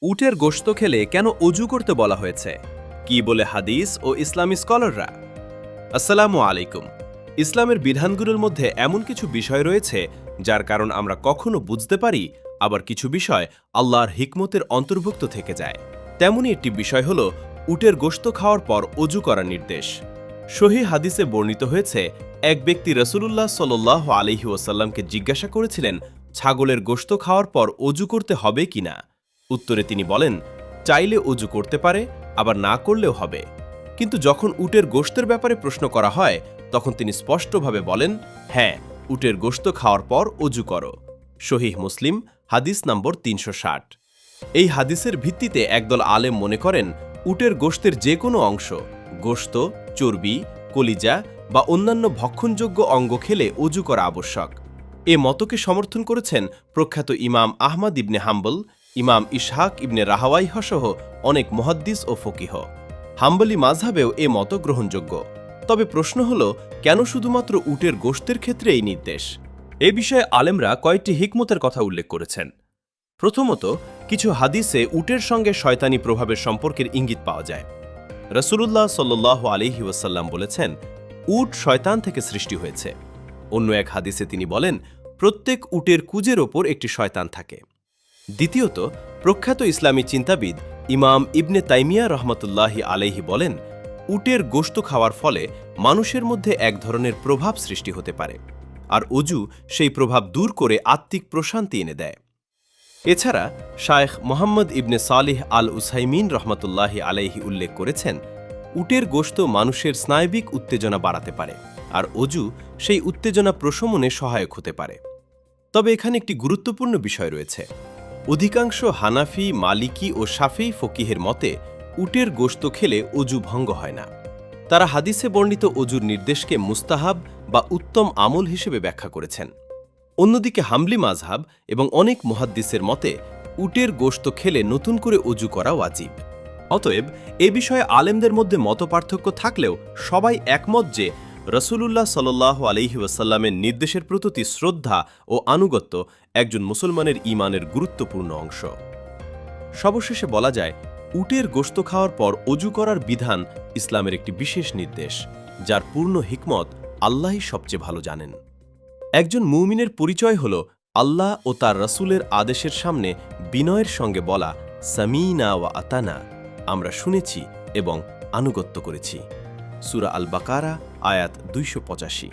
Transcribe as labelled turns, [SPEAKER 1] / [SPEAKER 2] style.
[SPEAKER 1] উটের গোশত খেলে কেন অজু করতে বলা হয়েছে, কি বলে হাদিস ও ইসলামী স্কলাররা? আসসালামু আলাইকুম। ইসলামের বিধানগুলোর মধ্যে এমন কিছু বিষয় রয়েছে যার কারণ আমরা কখনো বুঝতে পারি, আবার কিছু বিষয় আল্লাহর হিকমতের অন্তর্ভুক্ত থেকে যায়। তেমনই একটি বিষয় হল উটের গোশত খাওয়ার পর অজু করার নির্দেশ। সহিহ হাদিসে বর্ণিত হয়েছে, এক ব্যক্তি রাসূলুল্লাহ সাল্লাল্লাহু আলাইহি ওয়াসাল্লামকে জিজ্ঞাসা করেছিলেন, ছাগলের গোশত খাওয়ার পর অজু করতে হবে কিনা। উত্তরে তিনি বলেন, চাইলে অজু করতে পারে, আবার না করলেও হবে। কিন্তু যখন উটের গোশতের ব্যাপারে প্রশ্ন করা হয়, তখন তিনি স্পষ্টভাবে বলেন, হ্যাঁ, উটের গোশত খাওয়ার পর অজু করো। সহিহ মুসলিম, হাদিস নম্বর ৩৬০। এই হাদিসের ভিত্তিতে একদল আলেম মনে করেন, উটের গোশতের যে কোনো অংশ, গোশত, চর্বি, কলিজা বা অন্যান্য ভক্ষণযোগ্য অঙ্গ খেলে অজু করা আবশ্যক। এ মতকে সমর্থন করেছেন প্রখ্যাত ইমাম আহমদ ইবনে হাম্বল, ইমাম ইসহাক ইবনে রাহাওয়াইহ সহ অনেক মুহাদ্দিস ও ফকিহ। হাম্বলি মাযহাবেও এ মত গ্রহণযোগ্য। তবে প্রশ্ন হল, কেন শুধুমাত্র উটের গোশতের ক্ষেত্রে এই নির্দেশ? এ বিষয়ে আলেমরা কয়েকটি হিকমতের কথা উল্লেখ করেছেন। প্রথমত, কিছু হাদিসে উটের সঙ্গে শয়তানি প্রভাবের সম্পর্কের ইঙ্গিত পাওয়া যায়। রাসূলুল্লাহ সাল্লাল্লাহু আলাইহি ওয়াসাল্লাম বলেছেন, উট শয়তান থেকে সৃষ্টি হয়েছে। অন্য এক হাদিসে তিনি বলেন, প্রত্যেক উটের কুজের ওপর একটি শয়তান থাকে। দ্বিতীয়ত, প্রখ্যাত ইসলামী চিন্তাবিদ ইমাম ইবনে তাইমিয়া রহমতুল্লাহি আলাইহি বলেন, উটের গোশত খাওয়ার ফলে মানুষের মধ্যে এক ধরনের প্রভাব সৃষ্টি হতে পারে, আর অজু সেই প্রভাব দূর করে আত্মিক প্রশান্তি এনে দেয়। এছাড়া শায়েখ মোহাম্মদ ইবনে সালিহ আল উসাইমিন রহমতুল্লাহি আলাইহি উল্লেখ করেছেন, উটের গোশত মানুষের স্নায়বিক উত্তেজনা বাড়াতে পারে, আর অজু সেই উত্তেজনা প্রশমনে সহায়ক হতে পারে। তবে এখানে একটি গুরুত্বপূর্ণ বিষয় রয়েছে। অধিকাংশ হানাফি, মালিকি ও শাফিঈ ফকিহের মতে উটের গোশত খেলে অজু ভঙ্গ হয় না। তারা হাদিসে বর্ণিত অজুর নির্দেশকে মুস্তাহাব বা উত্তম আমল হিসেবে ব্যাখ্যা করেছেন। অন্যদিকে হাম্বলি মাযহাব এবং অনেক মুহাদ্দিসের মতে উটের গোশত খেলে নতুন করে অজু করা ওয়াজিব। অতএব এ বিষয়ে আলেমদের মধ্যে মতপার্থক্য থাকলেও সবাই একমত যে রাসূলুল্লাহ সাল্লাল্লাহু আলাইহি ওয়াসাল্লামের নির্দেশের প্রতি শ্রদ্ধা ও আনুগত্য একজন মুসলমানের ঈমানের গুরুত্বপূর্ণ অংশ। সবশেষে বলা যায়, উটের গোশত খাওয়ার পর অজু করার বিধান ইসলামের একটি বিশেষ নির্দেশ, যার পূর্ণ হিকমত আল্লাহই সবচেয়ে ভালো জানেন। একজন মুমিনের পরিচয় হল আল্লাহ ও তার রাসূলের আদেশের সামনে বিনয়ের সঙ্গে বলা, সামিনা ওয়া আতানা, আমরা শুনেছি এবং আনুগত্য করেছি। সূরা আল বাকারা, আয়াত ২৮৫।